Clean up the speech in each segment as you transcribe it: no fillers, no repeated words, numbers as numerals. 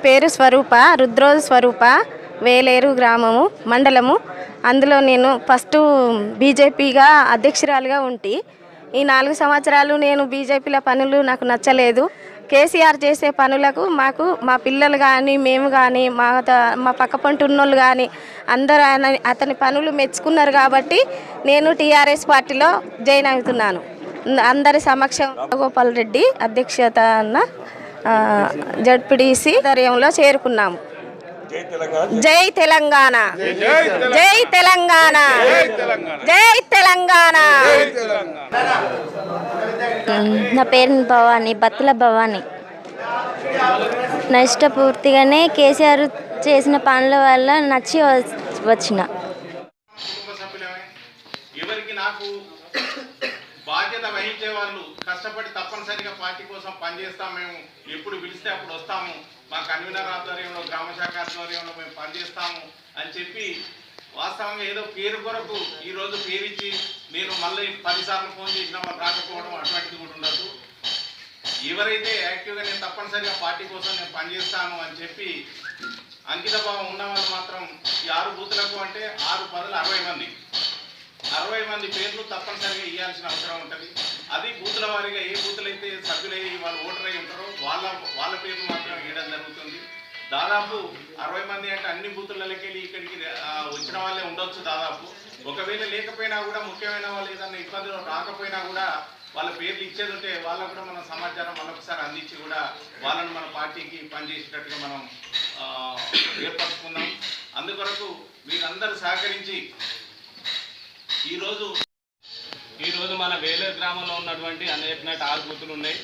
పేరు స్వరూప, రుద్రోజు స్వరూప, వేలేరు గ్రామము మండలము. అందులో నేను ఫస్ట్ బీజేపీగా అధ్యక్షురాలుగా ఉంటి. ఈ 4 సంవత్సరాలు నేను బీజేపీల పనులు నాకు నచ్చలేదు. కేసీఆర్ చేసే పనులకు మా పిల్లలు కానీ మేము కానీ మా పక్క పంట ఉన్నోళ్ళు కానీ అందరూ అతని పనులు మెచ్చుకున్నారు కాబట్టి నేను టీఆర్ఎస్ పార్టీలో జాయిన్ అవుతున్నాను. అందరి సమక్షం గోపాల్ రెడ్డి అధ్యక్షత అన్న జడ్పీటీసీ ఆధ్వర్యంలో చేరుకున్నాము. జై తెలంగాణ, జై తెలంగాణ, జై తెలంగాణ. నా పేరు భవాని, బత్తుల భవాని. నా ఇష్టపూర్తిగానే కేసీఆర్ చేసిన పనుల వల్ల నచ్చి వచ్చిన. బాధ్యత వహించే వాళ్ళు కష్టపడి తప్పనిసరిగా పార్టీ కోసం పనిచేస్తాం. మేము ఎప్పుడు పిలిస్తే అప్పుడు వస్తాము, మా కన్వీనర్ ఆధ్వర్యంలో గ్రామ శాఖ ఆధ్వర్యంలో మేము పనిచేస్తాము అని చెప్పి వాస్తవంగా ఏదో పేరు కొరకు ఈరోజు పేరిచ్చి నేను మళ్ళీ 10 సార్లు ఫోన్ చేసినా వాళ్ళు రాకపోవడం అటువంటిది కూడా ఉండదు. ఎవరైతే యాక్టివ్గా నేను తప్పనిసరిగా పార్టీ కోసం నేను పనిచేస్తాను అని చెప్పి అంకిత భావం ఉన్న వాళ్ళు మాత్రం ఈ 6 బూతులకు అంటే 6 పదులు 60 మంది పేర్లు తప్పనిసరిగా ఇవ్వాల్సిన అవసరం ఉంటుంది. అది బూతుల వారిగా ఏ బూతులు అయితే సభ్యులై వాళ్ళు ఓటర్ అయి ఉంటారో వాళ్ళ పేర్లు మాత్రం వేయడం జరుగుతుంది. దాదాపు 60 మంది అంటే అన్ని బూతులకి వెళ్ళి ఇక్కడికి వచ్చిన వాళ్ళే ఉండొచ్చు దాదాపు. ఒకవేళ లేకపోయినా కూడా ముఖ్యమైన వాళ్ళు ఏదైనా ఇబ్బందులు రాకపోయినా కూడా వాళ్ళ పేర్లు ఇచ్చేది ఉంటే వాళ్ళకు కూడా మనం సమాచారం మరొకసారి అందించి కూడా వాళ్ళని మన పార్టీకి పనిచేసేటట్టుగా మనం ఏర్పరచుకుందాం. అందుకొరకు మీరందరూ సహకరించి ఈరోజు మన వేలేరు గ్రామంలో ఉన్నటువంటి చెప్పినట్టు 6 బూతులు ఉన్నాయి.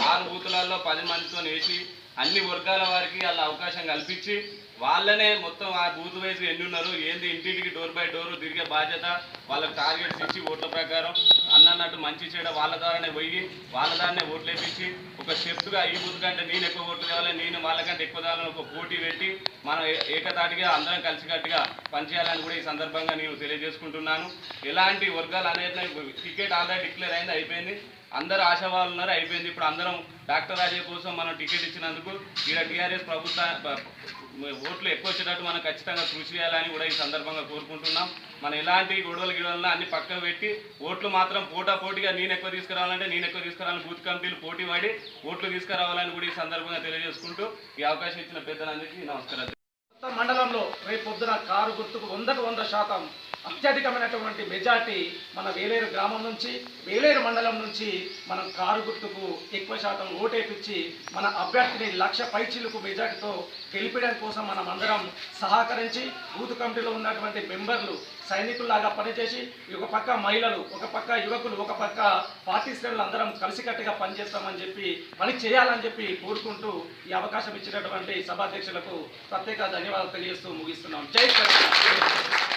6 బూతులలో 10 మందితో వేసి అన్ని వర్గాల వారికి వాళ్ళ అవకాశం కల్పించి వాళ్ళనే మొత్తం ఆ బూత్ వైజ్ ఎన్ని ఉన్నారు ఏంది ఇంటింటికి డోర్ బై డోర్ తిరిగే బాధ్యత వాళ్ళకి టార్గెట్స్ ఇచ్చి ఓట్ల ప్రకారం అన్నట్టు మంచి చేయడం వాళ్ళ ద్వారానే పోయి వాళ్ళ ద్వారానే ఓట్లు వేపించి ఒక స్టెప్గా ఈ బూత్ కంటే నేను ఎక్కువ ఓట్లు కావాలి, నేను వాళ్ళకంటే ఎక్కువ కావాలని ఒక పోటీ పెట్టి మనం ఏకతాటిగా అందరం కలిసికట్టుగా పనిచేయాలని కూడా ఈ సందర్భంగా నేను తెలియజేసుకుంటున్నాను. ఎలాంటి వర్గాలు అనేది టికెట్ ఆల్రెడీ డిక్లేర్ అయింది, అయిపోయింది. అందరూ ఆశావాళ్ళు ఉన్నారు, అయిపోయింది. ఇప్పుడు అందరం డాక్టర్ రాజే కోసం మనం టికెట్ ఇచ్చినందుకు ఇక్కడ టీఆర్ఎస్ ప్రభుత్వ ఓట్లు ఎక్కువ వచ్చేటట్టు మనం ఖచ్చితంగా కృషి చేయాలని కూడా ఈ సందర్భంగా కోరుకుంటున్నాం. మనం ఎలాంటి గొడవలు అన్ని పక్కన పెట్టి ఓట్లు మాత్రం పోటాపోటీగా నేను ఎక్కువ తీసుకురావాలని బూత్ కమిటీలు పోటీ పడి ఓట్లు తీసుకురావాలని కూడా ఈ సందర్భంగా తెలియజేసుకుంటూ ఈ అవకాశం ఇచ్చిన పెద్దలందరికీ నమస్కారం. మండలంలో రేపు పొద్దున కారు గుర్తుకు 100% అత్యధికమైనటువంటి మెజార్టీ మన వేలేరు గ్రామం నుంచి వేలేరు మండలం నుంచి మనం కారు గుర్తుకు ఎక్కువ శాతం ఓటేపించి మన అభ్యర్థిని 1,00,000 పైచిలకు మెజార్టీతో గెలిపడం కోసం మనం అందరం సహకరించి బూత్ కమిటీలో ఉన్నటువంటి మెంబర్లు సైనికుల్లాగా పనిచేసి ఒక పక్క మహిళలు, ఒక పక్క యువకులు, ఒక పక్క పార్టీ శ్రేణులు అందరం కలిసికట్టుగా పనిచేస్తామని చెప్పి పని చేయాలని చెప్పి కోరుకుంటూ ఈ అవకాశం ఇచ్చినటువంటి సభాధ్యక్షులకు ప్రత్యేక ధన్యవాదాలు తెలియజేస్తూ ముగిస్తున్నాం. జై తెలంగాణ.